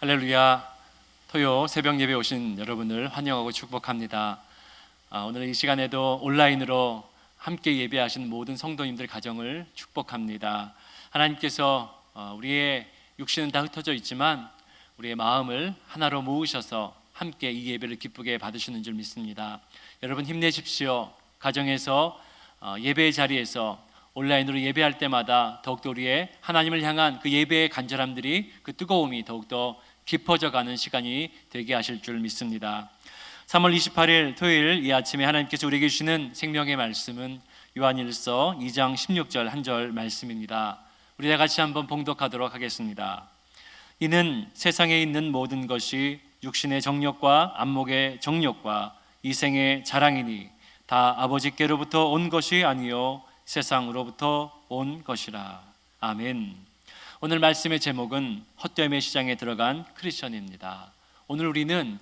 할렐루야. 토요 새벽 예배 오신 여러분을 환영하고 축복합니다. 오늘 이 시간에도 온라인으로 함께 예배하신 모든 성도님들 가정을 축복합니다. 하나님께서 우리의 육신은 다 흩어져 있지만 우리의 마음을 하나로 모으셔서 함께 이 예배를 기쁘게 받으시는 줄 믿습니다. 여러분 힘내십시오. 가정에서 예배의 자리에서 온라인으로 예배할 때마다 더욱더 우리의 하나님을 향한 그 예배의 간절함들이, 그 뜨거움이 더욱더 깊어져 가는 시간이 되게 하실 줄 믿습니다. 3월 28일 토요일 이 아침에 하나님께서 우리에게 주시는 생명의 말씀은 요한일서 2장 16절 한 절 말씀입니다. 우리 다 같이 한번 봉독하도록 하겠습니다. 이는 세상에 있는 모든 것이 육신의 정욕과 안목의 정욕과 이생의 자랑이니 다 아버지께로부터 온 것이 아니요 세상으로부터 온 것이라. 아멘. 오늘 말씀의 제목은 헛됨의 시장에 들어간 크리스천입니다. 오늘 우리는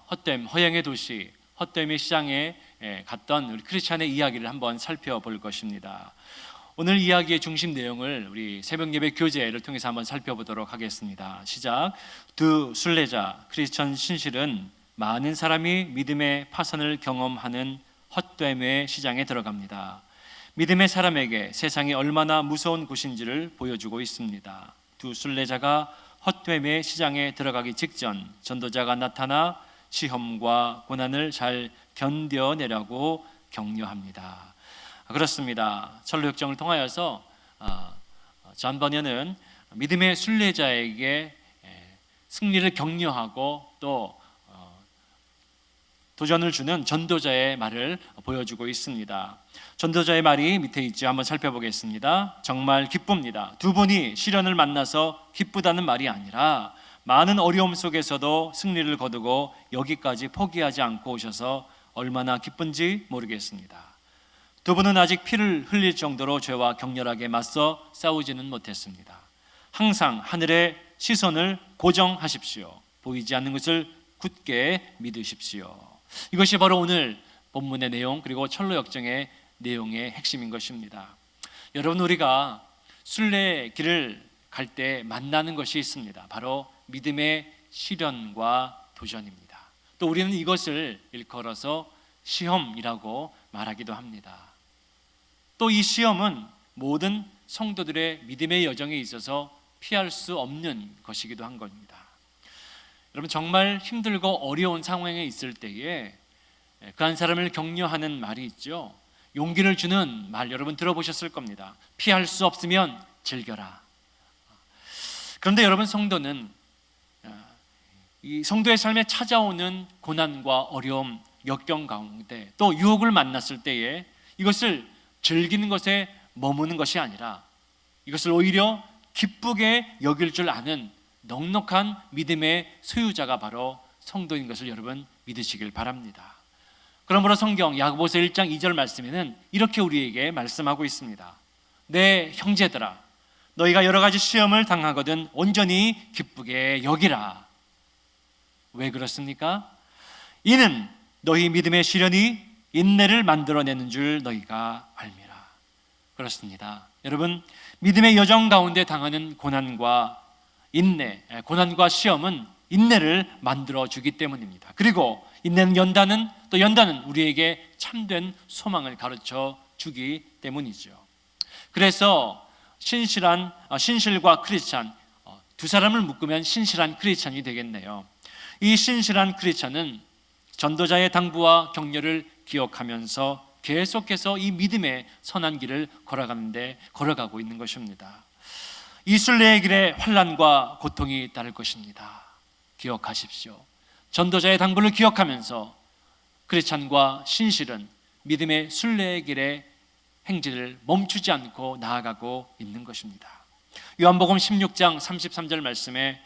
헛됨, 허영의 도시, 헛됨의 시장에 갔던 우리 크리스천의 이야기를 한번 살펴볼 것입니다. 오늘 이야기의 중심 내용을 우리 새벽예배 교재를 통해서 한번 살펴보도록 하겠습니다. 시작. 두 순례자 크리스천 신실은 많은 사람이 믿음의 파선을 경험하는 헛됨의 시장에 들어갑니다. 믿음의 사람에게 세상이 얼마나 무서운 곳인지를 보여주고 있습니다. 두 순례자가 헛됨의 시장에 들어가기 직전 전도자가 나타나 시험과 고난을 잘 견뎌내라고 격려합니다. 그렇습니다. 철로역정을 통하여서 존 버녀는 믿음의 순례자에게 승리를 격려하고 또 도전을 주는 전도자의 말을 보여주고 있습니다. 전도자의 말이 밑에 있죠. 한번 살펴보겠습니다. 정말 기쁩니다. 두 분이 시련을 만나서 기쁘다는 말이 아니라 많은 어려움 속에서도 승리를 거두고 여기까지 포기하지 않고 오셔서 얼마나 기쁜지 모르겠습니다. 두 분은 아직 피를 흘릴 정도로 죄와 격렬하게 맞서 싸우지는 못했습니다. 항상 하늘의 시선을 고정하십시오. 보이지 않는 것을 굳게 믿으십시오. 이것이 바로 오늘 본문의 내용, 그리고 철로역정의 내용의 핵심인 것입니다. 여러분, 우리가 순례길을 갈 때 만나는 것이 있습니다. 바로 믿음의 시련과 도전입니다. 또 우리는 이것을 일컬어서 시험이라고 말하기도 합니다. 또 이 시험은 모든 성도들의 믿음의 여정에 있어서 피할 수 없는 것이기도 한 겁니다. 여러분, 정말 힘들고 어려운 상황에 있을 때에 그 한 사람을 격려하는 말이 있죠. 용기를 주는 말 여러분 들어보셨을 겁니다. 피할 수 없으면 즐겨라. 그런데 여러분, 성도는 이 성도의 삶에 찾아오는 고난과 어려움, 역경 가운데 또 유혹을 만났을 때에 이것을 즐기는 것에 머무는 것이 아니라 이것을 오히려 기쁘게 여길 줄 아는 넉넉한 믿음의 소유자가 바로 성도인 것을 여러분 믿으시길 바랍니다. 그러므로 성경 야고보서 1장 2절 말씀에는 이렇게 우리에게 말씀하고 있습니다. 내 형제들아, 너희가 여러 가지 시험을 당하거든 온전히 기쁘게 여기라. 왜 그렇습니까? 이는 너희 믿음의 시련이 인내를 만들어내는 줄 너희가 알미라. 그렇습니다. 여러분, 믿음의 여정 가운데 당하는 고난과 인내, 고난과 시험은 인내를 만들어주기 때문입니다. 그리고 인내는 연단은, 또 연단은 우리에게 참된 소망을 가르쳐 주기 때문이죠. 그래서 신실과 크리스찬, 두 사람을 묶으면 신실한 크리스찬이 되겠네요. 이 신실한 크리스찬은 전도자의 당부와 격려를 기억하면서 계속해서 이 믿음의 선한 길을 걸어가고 있는 것입니다. 이 순례의 길에 환난과 고통이 따를 것입니다. 기억하십시오. 전도자의 당부를 기억하면서 크리스찬과 신실은 믿음의 순례의 길에 행진을 멈추지 않고 나아가고 있는 것입니다. 요한복음 16장 33절 말씀에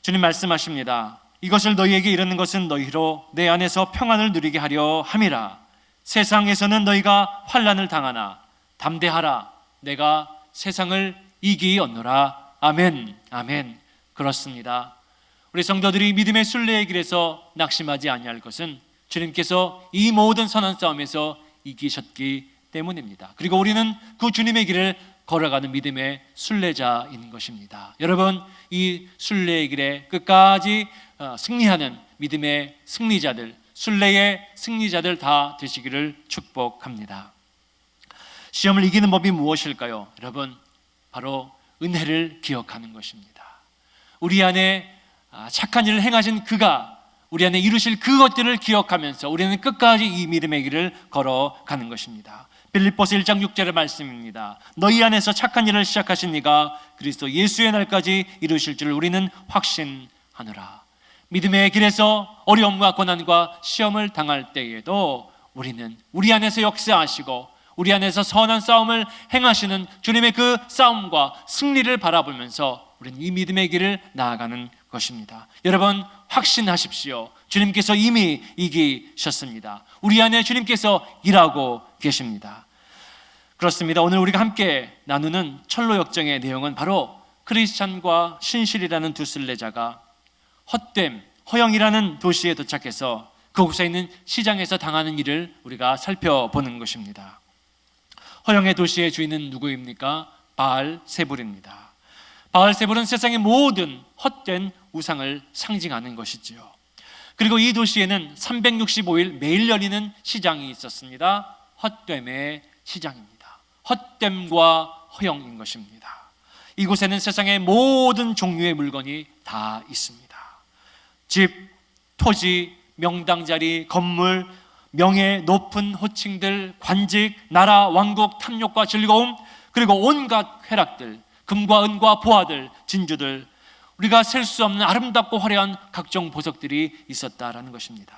주님 말씀하십니다. 이것을 너희에게 이르는 것은 너희로 내 안에서 평안을 누리게 하려 함이라. 세상에서는 너희가 환난을 당하나 담대하라. 내가 세상을 이기었노라. 아멘. 아멘. 그렇습니다. 우리 성도들이 믿음의 순례의 길에서 낙심하지 아니할 것은 주님께서 이 모든 선한 싸움에서 이기셨기 때문입니다. 그리고 우리는 그 주님의 길을 걸어가는 믿음의 순례자인 것입니다. 여러분, 이 순례의 길에 끝까지 승리하는 믿음의 승리자들, 순례의 승리자들 다 되시기를 축복합니다. 시험을 이기는 법이 무엇일까요? 여러분, 바로 은혜를 기억하는 것입니다. 우리 안에 착한 일을 행하신 그가 우리 안에 이루실 그것들을 기억하면서 우리는 끝까지 이 믿음의 길을 걸어가는 것입니다. 빌립보서 1장 6절의 말씀입니다. 너희 안에서 착한 일을 시작하신 이가 그리스도 예수의 날까지 이루실 줄 우리는 확신하노라. 믿음의 길에서 어려움과 고난과 시험을 당할 때에도 우리는 우리 안에서 역사하시고 우리 안에서 선한 싸움을 행하시는 주님의 그 싸움과 승리를 바라보면서 우리는 이 믿음의 길을 나아가는 것입니다. 여러분, 확신하십시오. 주님께서 이미 이기셨습니다. 우리 안에 주님께서 일하고 계십니다. 그렇습니다. 오늘 우리가 함께 나누는 철로 역정의 내용은 바로 크리스찬과 신실이라는 두 순례자가 헛됨, 허영이라는 도시에 도착해서 그곳에 있는 시장에서 당하는 일을 우리가 살펴보는 것입니다. 허영의 도시의 주인은 누구입니까? 바알세불입니다. 바알세불은 세상의 모든 헛된 우상을 상징하는 것이지요. 그리고 이 도시에는 365일 매일 열리는 시장이 있었습니다. 헛됨의 시장입니다. 헛됨과 허영인 것입니다. 이곳에는 세상의 모든 종류의 물건이 다 있습니다. 집, 토지, 명당 자리, 건물, 명예, 높은 호칭들, 관직, 나라, 왕국, 탐욕과 즐거움, 그리고 온갖 쾌락들, 금과 은과 보화들, 진주들, 우리가 셀 수 없는 아름답고 화려한 각종 보석들이 있었다라는 것입니다.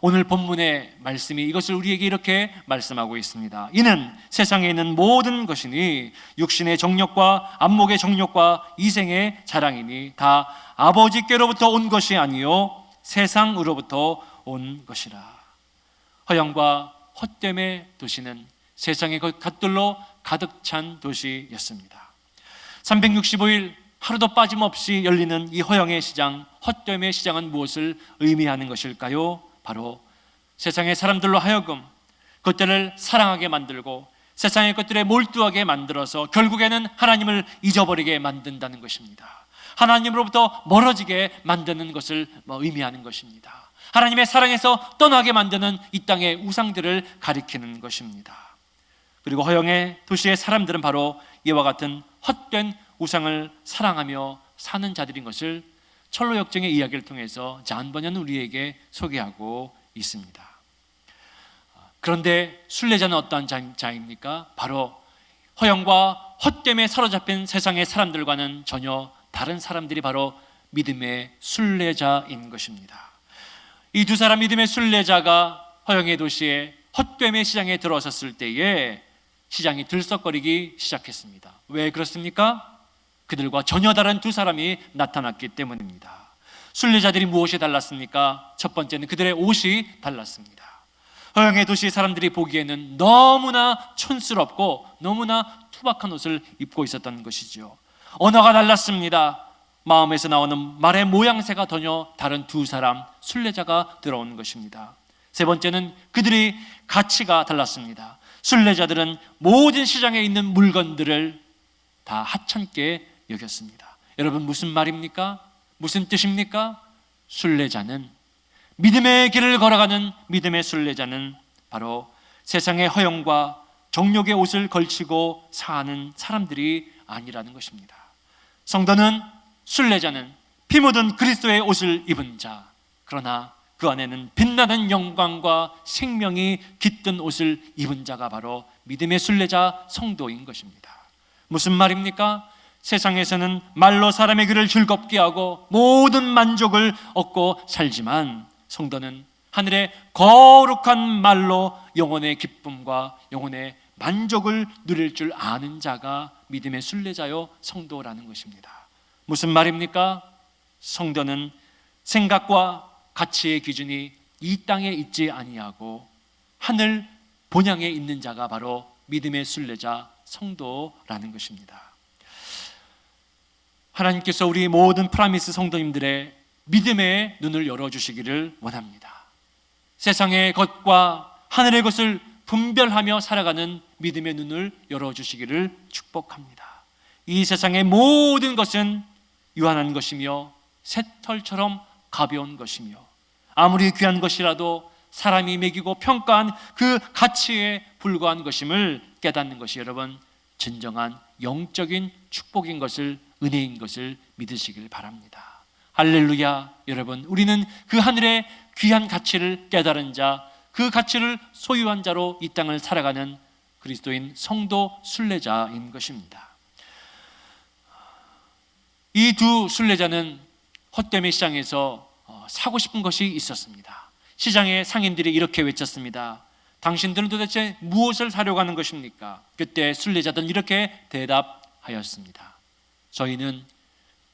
오늘 본문의 말씀이 이것을 우리에게 이렇게 말씀하고 있습니다. 이는 세상에 있는 모든 것이니 육신의 정욕과 안목의 정욕과 이생의 자랑이니 다 아버지께로부터 온 것이 아니요 세상으로부터 온 것이라. 허영과 헛됨의 도시는 세상의 것들로 가득 찬 도시였습니다. 365일 하루도 빠짐없이 열리는 이 허영의 시장, 헛됨의 시장은 무엇을 의미하는 것일까요? 바로 세상의 사람들로 하여금 그것들을 사랑하게 만들고 세상의 것들에 몰두하게 만들어서 결국에는 하나님을 잊어버리게 만든다는 것입니다. 하나님으로부터 멀어지게 만드는 것을 의미하는 것입니다. 하나님의 사랑에서 떠나게 만드는 이 땅의 우상들을 가리키는 것입니다. 그리고 허영의 도시의 사람들은 바로 이와 같은 헛된 우상을 사랑하며 사는 자들인 것을 철로 역정의 이야기를 통해서 잔 번연은 우리에게 소개하고 있습니다. 그런데 순례자는 어떠한 자입니까? 바로 허영과 헛됨에 사로잡힌 세상의 사람들과는 전혀 다른 사람들이 바로 믿음의 순례자인 것입니다. 이 두 사람 믿음의 순례자가 허영의 도시에 헛됨의 시장에 들어섰을 때에 시장이 들썩거리기 시작했습니다. 왜 그렇습니까? 그들과 전혀 다른 두 사람이 나타났기 때문입니다. 순례자들이 무엇이 달랐습니까? 첫 번째는 그들의 옷이 달랐습니다. 허영의 도시 사람들이 보기에는 너무나 촌스럽고 너무나 투박한 옷을 입고 있었던 것이죠. 언어가 달랐습니다. 마음에서 나오는 말의 모양새가 전혀 다른 두 사람 순례자가 들어온 것입니다. 세 번째는 그들의 가치가 달랐습니다. 순례자들은 모든 시장에 있는 물건들을 다 하찮게 여겼습니다. 여러분, 무슨 말입니까? 무슨 뜻입니까? 순례자는, 믿음의 길을 걸어가는 믿음의 순례자는 바로 세상의 허영과 정욕의 옷을 걸치고 사는 사람들이 아니라는 것입니다. 성도는, 순례자는 피 묻은 그리스도의 옷을 입은 자, 그러나 그 안에는 빛나는 영광과 생명이 깃든 옷을 입은 자가 바로 믿음의 순례자 성도인 것입니다. 무슨 말입니까? 세상에서는 말로 사람의 귀를 즐겁게 하고 모든 만족을 얻고 살지만 성도는 하늘의 거룩한 말로 영혼의 기쁨과 영혼의 만족을 누릴 줄 아는 자가 믿음의 순례자요 성도라는 것입니다. 무슨 말입니까? 성도는 생각과 가치의 기준이 이 땅에 있지 아니하고 하늘 본향에 있는 자가 바로 믿음의 순례자 성도라는 것입니다. 하나님께서 우리 모든 프라미스 성도님들의 믿음의 눈을 열어주시기를 원합니다. 세상의 것과 하늘의 것을 분별하며 살아가는 믿음의 눈을 열어주시기를 축복합니다. 이 세상의 모든 것은 유한한 것이며 새털처럼 가벼운 것이며 아무리 귀한 것이라도 사람이 매기고 평가한 그 가치에 불과한 것임을 깨닫는 것이 여러분 진정한 영적인 축복인 것을, 은혜인 것을 믿으시길 바랍니다. 할렐루야. 여러분, 우리는 그 하늘의 귀한 가치를 깨달은 자, 그 가치를 소유한 자로 이 땅을 살아가는 그리스도인 성도 순례자인 것입니다. 이 두 순례자는 헛되의 시장에서 사고 싶은 것이 있었습니다. 시장의 상인들이 이렇게 외쳤습니다. 당신들은 도대체 무엇을 사려고 하는 것입니까? 그때 순례자들은 이렇게 대답하였습니다. 저희는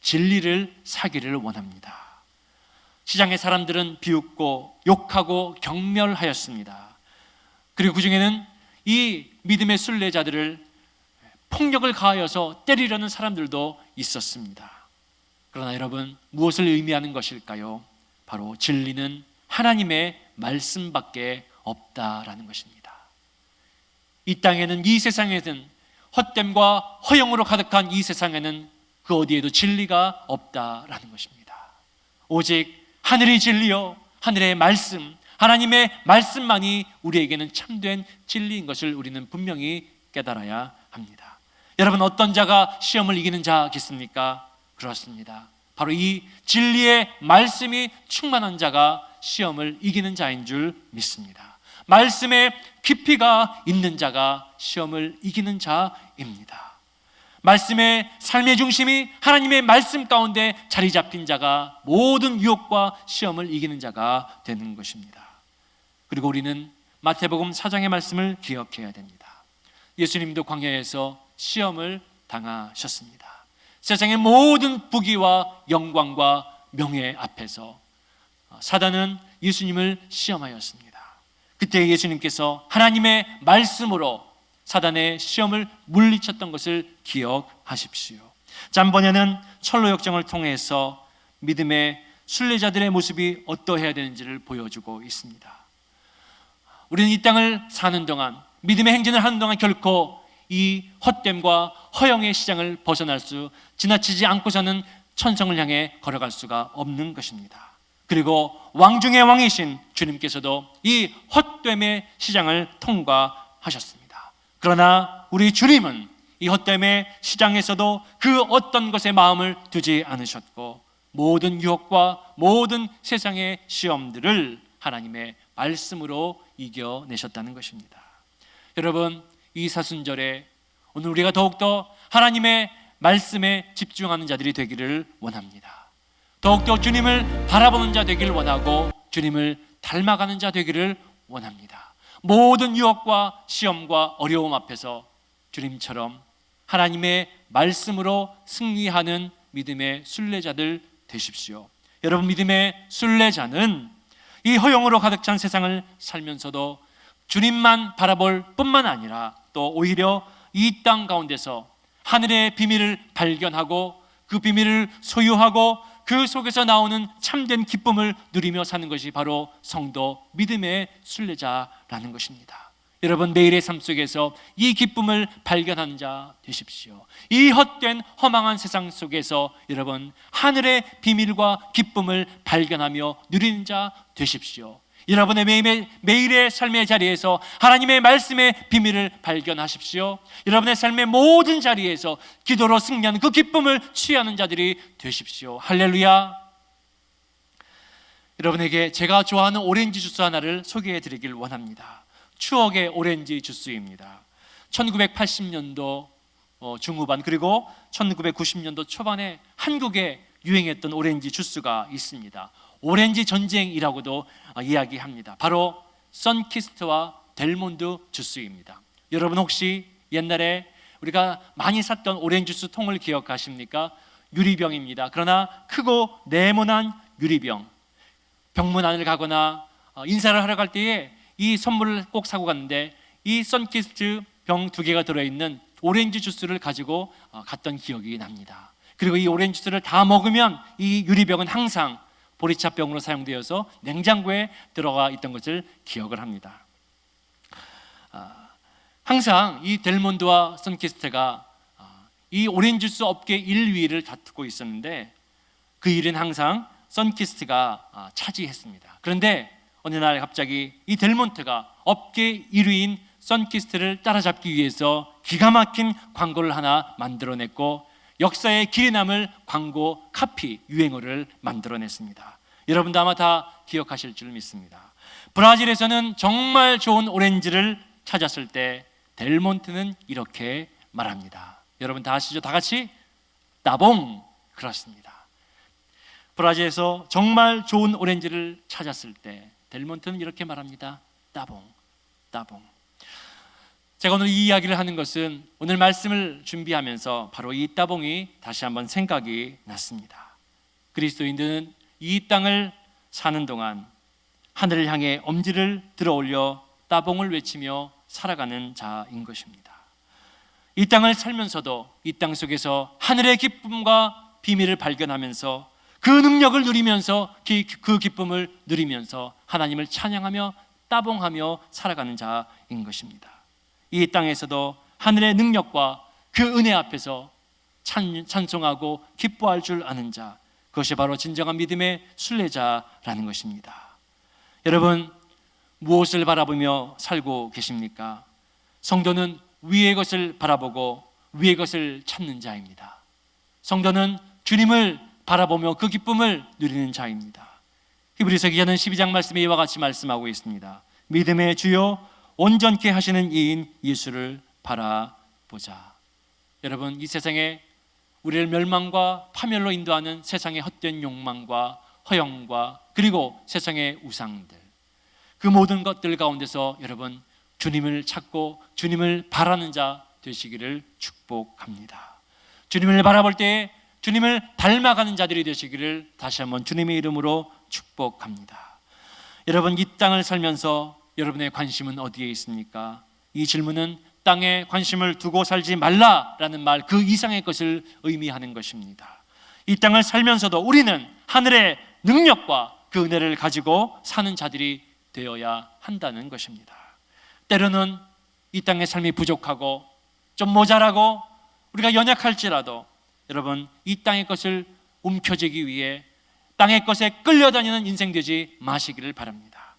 진리를 사기를 원합니다. 시장의 사람들은 비웃고 욕하고 경멸하였습니다. 그리고 그 중에는 이 믿음의 순례자들을 폭력을 가하여서 때리려는 사람들도 있었습니다. 그러나 여러분, 무엇을 의미하는 것일까요? 바로 진리는 하나님의 말씀밖에 없다라는 것입니다. 이 땅에는, 이 세상에는, 헛됨과 허영으로 가득한 이 세상에는 그 어디에도 진리가 없다라는 것입니다. 오직 하늘이 진리요, 하늘의 말씀, 하나님의 말씀만이 우리에게는 참된 진리인 것을 우리는 분명히 깨달아야 합니다. 여러분, 어떤 자가 시험을 이기는 자겠습니까? 그렇습니다. 바로 이 진리의 말씀이 충만한 자가 시험을 이기는 자인 줄 믿습니다. 말씀의 깊이가 있는 자가 시험을 이기는 자입니다. 말씀의 삶의 중심이 하나님의 말씀 가운데 자리 잡힌 자가 모든 유혹과 시험을 이기는 자가 되는 것입니다. 그리고 우리는 마태복음 4장의 말씀을 기억해야 됩니다. 예수님도 광야에서 시험을 당하셨습니다. 세상의 모든 부귀와 영광과 명예 앞에서 사단은 예수님을 시험하였습니다. 그때 예수님께서 하나님의 말씀으로 사단의 시험을 물리쳤던 것을 기억하십시오. 잠번에는 철로 역정을 통해서 믿음의 순례자들의 모습이 어떠해야 되는지를 보여주고 있습니다. 우리는 이 땅을 사는 동안, 믿음의 행진을 하는 동안 결코 이 헛됨과 허영의 시장을 벗어날 수, 지나치지 않고서는 천성을 향해 걸어갈 수가 없는 것입니다. 그리고 왕 중의 왕이신 주님께서도 이 헛됨의 시장을 통과하셨습니다. 그러나 우리 주님은 이 헛됨의 시장에서도 그 어떤 것에 마음을 두지 않으셨고 모든 유혹과 모든 세상의 시험들을 하나님의 말씀으로 이겨내셨다는 것입니다. 여러분, 이 사순절에 오늘 우리가 더욱더 하나님의 말씀에 집중하는 자들이 되기를 원합니다. 더욱더 주님을 바라보는 자 되기를 원하고 주님을 닮아가는 자 되기를 원합니다. 모든 유혹과 시험과 어려움 앞에서 주님처럼 하나님의 말씀으로 승리하는 믿음의 순례자들 되십시오. 여러분, 믿음의 순례자는 이 허영으로 가득 찬 세상을 살면서도 주님만 바라볼 뿐만 아니라 또 오히려 이 땅 가운데서 하늘의 비밀을 발견하고 그 비밀을 소유하고 그 속에서 나오는 참된 기쁨을 누리며 사는 것이 바로 성도 믿음의 순례자라는 것입니다. 여러분, 매일의 삶 속에서 이 기쁨을 발견하는 자 되십시오. 이 헛된 허망한 세상 속에서 여러분 하늘의 비밀과 기쁨을 발견하며 누리는 자 되십시오. 여러분의 매일의 삶의 자리에서 하나님의 말씀의 비밀을 발견하십시오. 여러분의 삶의 모든 자리에서 기도로 승리하는 그 기쁨을 취하는 자들이 되십시오. 할렐루야. 여러분에게 제가 좋아하는 오렌지 주스 하나를 소개해 드리길 원합니다. 추억의 오렌지 주스입니다. 1980년도 중후반 그리고 1990년도 초반에 한국에 유행했던 오렌지 주스가 있습니다. 오렌지 전쟁이라고도 이야기합니다. 바로 선키스트와 델몬드 주스입니다. 여러분, 혹시 옛날에 우리가 많이 샀던 오렌지 주스 통을 기억하십니까? 유리병입니다. 그러나 크고 네모난 유리병. 병문안을 가거나 인사를 하러 갈 때에 이 선물을 꼭 사고 갔는데 이 선키스트 병 2개가 들어있는 오렌지 주스를 가지고 갔던 기억이 납니다. 그리고 이 오렌지 주스를 다 먹으면 이 유리병은 항상 보리차병으로 사용되어서 냉장고에 들어가 있던 것을 기억을 합니다. 항상 이 델몬트와 선키스트가 이 오렌지 주스 업계 1위를 다투고 있었는데 그 일은 항상 선키스트가 차지했습니다. 그런데 어느 날 갑자기 이 델몬트가 업계 1위인 선키스트를 따라잡기 위해서 기가 막힌 광고를 하나 만들어냈고 역사에 길이 남을 광고 카피 유행어를 만들어냈습니다. 여러분도 아마 다 기억하실 줄 믿습니다. 브라질에서는 정말 좋은 오렌지를 찾았을 때 델몬트는 이렇게 말합니다. 여러분 다 아시죠? 다 같이 따봉. 그렇습니다. 브라질에서 정말 좋은 오렌지를 찾았을 때 델몬트는 이렇게 말합니다. 따봉, 따봉. 제가 오늘 이 이야기를 하는 것은 오늘 말씀을 준비하면서 바로 이 따봉이 다시 한번 생각이 났습니다. 그리스도인들은 이 땅을 사는 동안 하늘을 향해 엄지를 들어 올려 따봉을 외치며 살아가는 자인 것입니다. 이 땅을 살면서도 이 땅 속에서 하늘의 기쁨과 비밀을 발견하면서 그 능력을 누리면서 그 기쁨을 누리면서 하나님을 찬양하며 따봉하며 살아가는 자인 것입니다. 이 땅에서도 하늘의 능력과 그 은혜 앞에서 찬송하고 기뻐할 줄 아는 자, 그것이 바로 진정한 믿음의 순례자라는 것입니다. 여러분, 무엇을 바라보며 살고 계십니까? 성도는 위의 것을 바라보고 위의 것을 찾는 자입니다. 성도는 주님을 바라보며 그 기쁨을 누리는 자입니다. 히브리서 기자는 12장 말씀에 이와 같이 말씀하고 있습니다. 믿음의 주요 온전케 하시는 이인 예수를 바라보자. 여러분, 이 세상에 우리를 멸망과 파멸로 인도하는 세상의 헛된 욕망과 허영과 그리고 세상의 우상들, 그 모든 것들 가운데서 여러분 주님을 찾고 주님을 바라는 자 되시기를 축복합니다. 주님을 바라볼 때에 주님을 닮아가는 자들이 되시기를 다시 한번 주님의 이름으로 축복합니다. 여러분, 이 땅을 살면서 여러분의 관심은 어디에 있습니까? 이 질문은 땅에 관심을 두고 살지 말라라는 말 그 이상의 것을 의미하는 것입니다. 이 땅을 살면서도 우리는 하늘의 능력과 그 은혜를 가지고 사는 자들이 되어야 한다는 것입니다. 때로는 이 땅의 삶이 부족하고 좀 모자라고 우리가 연약할지라도 여러분, 이 땅의 것을 움켜쥐기 위해 땅의 것에 끌려다니는 인생 되지 마시기를 바랍니다.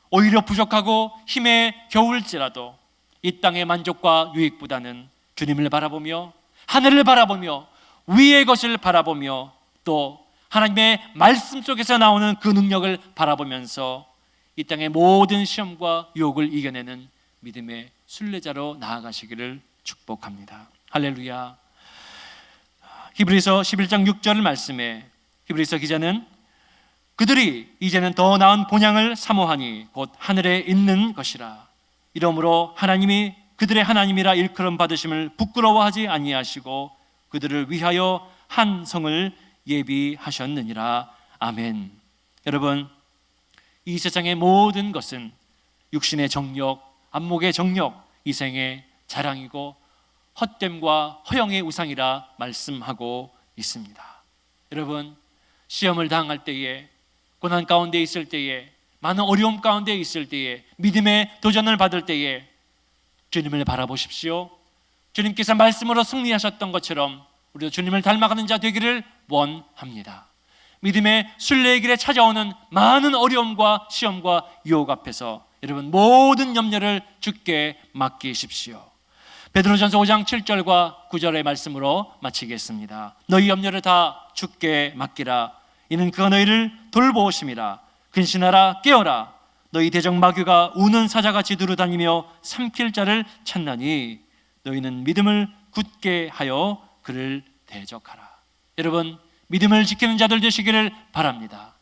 오히려 부족하고 힘에 겨울지라도 이 땅의 만족과 유익보다는 주님을 바라보며 하늘을 바라보며 위의 것을 바라보며 또 하나님의 말씀 속에서 나오는 그 능력을 바라보면서 이 땅의 모든 시험과 유혹을 이겨내는 믿음의 순례자로 나아가시기를 축복합니다. 할렐루야. 히브리서 11장 6절 말씀에 히브리서 기자는 그들이 이제는 더 나은 본향을 사모하니 곧 하늘에 있는 것이라. 이러므로 하나님이 그들의 하나님이라 일컬음 받으심을 부끄러워하지 아니하시고 그들을 위하여 한 성을 예비하셨느니라. 아멘. 여러분, 이 세상의 모든 것은 육신의 정욕, 안목의 정욕, 이생의 자랑이고 헛됨과 허영의 우상이라 말씀하고 있습니다. 여러분, 시험을 당할 때에, 고난 가운데 있을 때에, 많은 어려움 가운데 있을 때에, 믿음의 도전을 받을 때에 주님을 바라보십시오. 주님께서 말씀으로 승리하셨던 것처럼 우리도 주님을 닮아가는 자 되기를 원합니다. 믿음의 순례의 길에 찾아오는 많은 어려움과 시험과 유혹 앞에서 여러분 모든 염려를 주께 맡기십시오. 베드로전서 5장 7절과 9절의 말씀으로 마치겠습니다. 너희 염려를 다 주께 맡기라. 이는 그가 너희를 돌보심이라. 근신하라, 깨어라. 너희 대적 마귀가 우는 사자같이 두루다니며 삼킬 자를 찾나니 너희는 믿음을 굳게 하여 그를 대적하라. 여러분, 믿음을 지키는 자들 되시기를 바랍니다.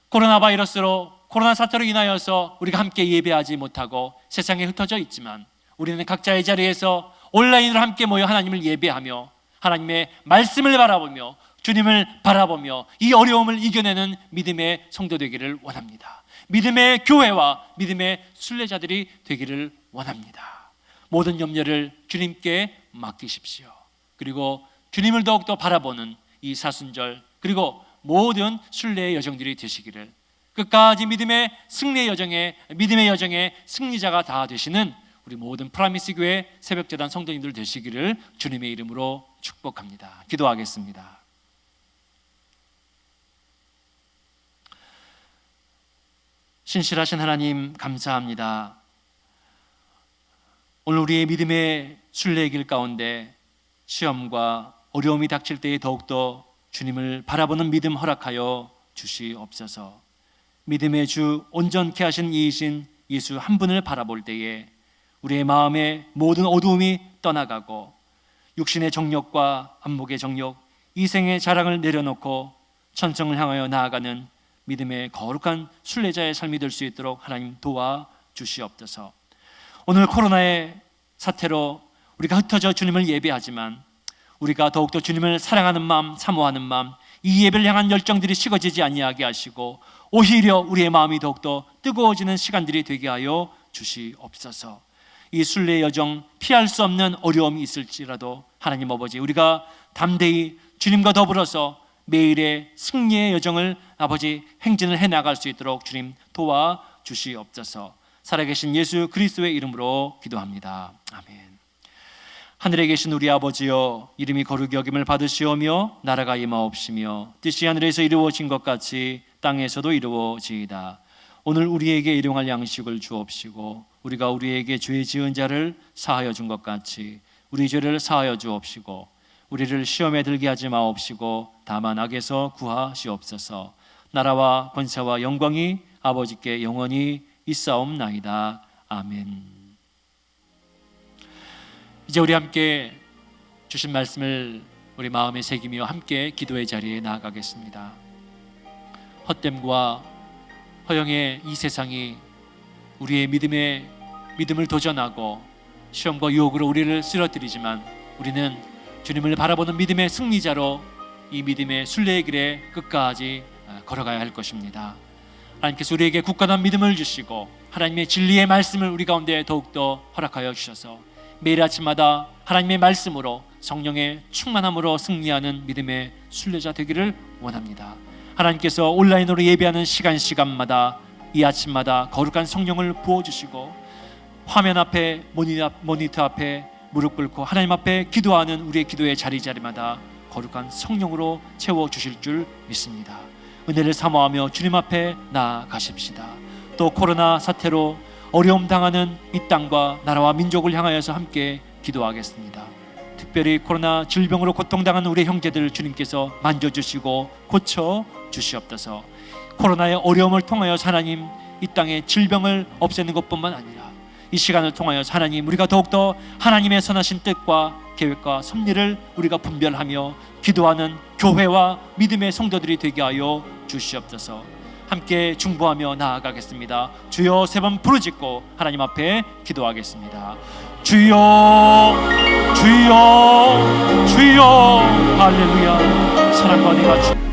코로나 바이러스로, 코로나 사태로 인하여서 우리가 함께 예배하지 못하고 세상에 흩어져 있지만 우리는 각자의 자리에서 온라인으로 함께 모여 하나님을 예배하며 하나님의 말씀을 바라보며 주님을 바라보며 이 어려움을 이겨내는 믿음의 성도 되기를 원합니다. 믿음의 교회와 믿음의 순례자들이 되기를 원합니다. 모든 염려를 주님께 맡기십시오. 그리고 주님을 더욱더 바라보는 이 사순절 그리고 모든 순례의 여정들이 되시기를, 끝까지 믿음의 승리의 여정에, 믿음의 여정의 승리자가 다 되시는 우리 모든 프라미스 교회 새벽재단 성도님들 되시기를 주님의 이름으로 축복합니다. 기도하겠습니다. 신실하신 하나님 감사합니다. 오늘 우리의 믿음의 순례길 가운데 시험과 어려움이 닥칠 때에 더욱더 주님을 바라보는 믿음 허락하여 주시옵소서. 믿음의 주 온전케 하신 이이신 예수 한 분을 바라볼 때에 우리의 마음의 모든 어두움이 떠나가고 육신의 정욕과 안목의 정욕, 이생의 자랑을 내려놓고 천성을 향하여 나아가는 믿음의 거룩한 순례자의 삶이 될 수 있도록 하나님 도와주시옵소서. 오늘 코로나의 사태로 우리가 흩어져 주님을 예배하지만 우리가 더욱더 주님을 사랑하는 마음, 사모하는 마음, 이 예배를 향한 열정들이 식어지지 아니하게 하시고 오히려 우리의 마음이 더욱더 뜨거워지는 시간들이 되게 하여 주시옵소서. 이 순례의 여정 피할 수 없는 어려움이 있을지라도 하나님 아버지, 우리가 담대히 주님과 더불어서 매일의 승리의 여정을 아버지 행진을 해나갈 수 있도록 주님 도와주시옵소서. 살아계신 예수 그리스도의 이름으로 기도합니다. 아멘. 하늘에 계신 우리 아버지여, 이름이 거룩히 여김을 받으시오며 나라가 임하옵시며 뜻이 하늘에서 이루어진 것 같이 땅에서도 이루어지이다. 오늘 우리에게 일용할 양식을 주옵시고 우리가 우리에게 죄 지은 자를 사하여 준 것 같이 우리 죄를 사하여 주옵시고 우리를 시험에 들게 하지 마옵시고 다만 악에서 구하시옵소서. 나라와 권세와 영광이 아버지께 영원히 있사옵나이다. 아멘. 이제 우리 함께 주신 말씀을 우리 마음에 새기며 함께 기도의 자리에 나아가겠습니다. 헛됨과 허영의 이 세상이 우리의 믿음을 도전하고 시험과 유혹으로 우리를 쓰러뜨리지만 우리는 주님을 바라보는 믿음의 승리자로 이 믿음의 순례의 길에 끝까지 걸어가야 할 것입니다. 하나님께서 우리에게 굳건한 믿음을 주시고 하나님의 진리의 말씀을 우리 가운데 더욱더 허락하여 주셔서 매일 아침마다 하나님의 말씀으로 성령의 충만함으로 승리하는 믿음의 순례자 되기를 원합니다. 하나님께서 온라인으로 예배하는 시간마다 이 아침마다 거룩한 성령을 부어주시고 화면 앞에 모니터 앞에 무릎 꿇고 하나님 앞에 기도하는 우리의 기도의 자리마다 거룩한 성령으로 채워주실 줄 믿습니다. 은혜를 사모하며 주님 앞에 나아가십시다. 또 코로나 사태로 어려움 당하는 이 땅과 나라와 민족을 향하여서 함께 기도하겠습니다. 특별히 코로나 질병으로 고통당하는 우리 형제들을 주님께서 만져주시고 고쳐주시옵소서. 코로나의 어려움을 통하여 하나님 이 땅의 질병을 없애는 것뿐만 아니라 이 시간을 통하여 하나님 우리가 더욱더 하나님의 선하신 뜻과 계획과 섭리를 우리가 분별하며 기도하는 교회와 믿음의 성도들이 되게 하여 주시옵소서. 함께 중보하며 나아가겠습니다. 주여 세 번 부르짖고 하나님 앞에 기도하겠습니다. 주여 주여 주여. 할렐루야. 사랑과 은혜가